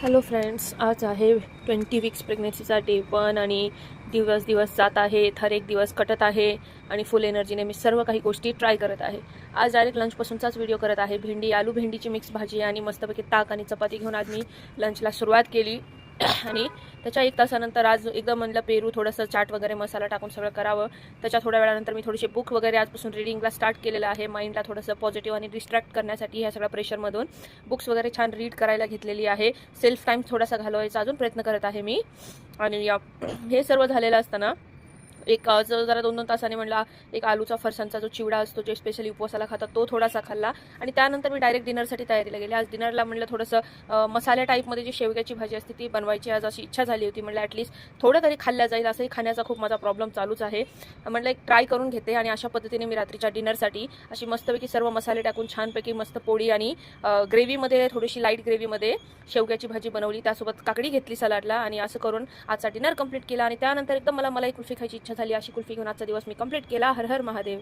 Hello friends, आज आहे 20 weeks प्रेग्नेन्सीचा day 1 आणि दिवस दिवस जात आहे, हर एक दिवस कटत आहे आणि फुल एनर्जीने मी सर्व काही गोष्टी ट्राय करत आहे. आज डायरेक्ट लंचपासूनचाच व्हिडिओ करत आहे. आलू भेंडीची मिक्स भाजी आणि मस्तपैकी ताक आणि चपाती घेऊन आज मी लंचला सुरुवात केली. आणि त्याच्या 1 तासानंतर आज एकदम म्हणलं पेरू थोडंसं चाट वगैरे मसाला टाकून सगळं करावं. त्याच्या थोड्या वेळानंतर मी थोडीशी बुक वगैरे आजपासून रीडिंगला स्टार्ट केलेलं आहे. माइंडला थोडंसं पॉझिटिव्ह आणि डिस्ट्रॅक्ट करण्यासाठी ह्या सगळ्या प्रेशरमधून बुक्स वगैरे छान रीड करायला घेतलेली आहे. सेल्फ टाईम थोडासा घालवायचा अजून प्रयत्न करत आहे मी. आणि हे सर्व झालेलं असताना जरा 2-2 तासाने म्हणला एक आलूचा फरसाणचा जो चिवडा असतो जे स्पेशली उपवासाला खातात तो थोडासा खाल्ला. आणि त्यानंतर मी डायरेक्ट डिनरसाठी तयारीला गेले. आज डिनरला म्हणलं थोडंसं मसाल्या टाईपमध्ये जी शेवग्याची भाजी असते ती बनवायची आज अशी इच्छा झाली होती. म्हणलं ॲटलिस्ट थोडं तरी खाल्ल्या जाईल. असंही खाण्याचा खूप माझा प्रॉब्लेम चालूच आहे. म्हणलं एक ट्राय करून घेते. आणि अशा पद्धतीने मी रात्रीच्या डिनरसाठी अशी मस्तपैकी सर्व मसाले टाकून छानपैकी मस्त पोळी आणि ग्रेव्हीमध्ये थोडीशी लाईट ग्रेव्हीमध्ये शेवग्याची भाजी बनवली. त्यासोबत काकडी घेतली सलाडला आणि असं करून आजचा डिनर कंप्लीट केला. आणि त्यानंतर एकदम मला कुल्फी खायची इच्छा झाली. अशी कुल्फी घेऊन आजचा दिवस मी कंप्लीट केला. हर हर महादेव.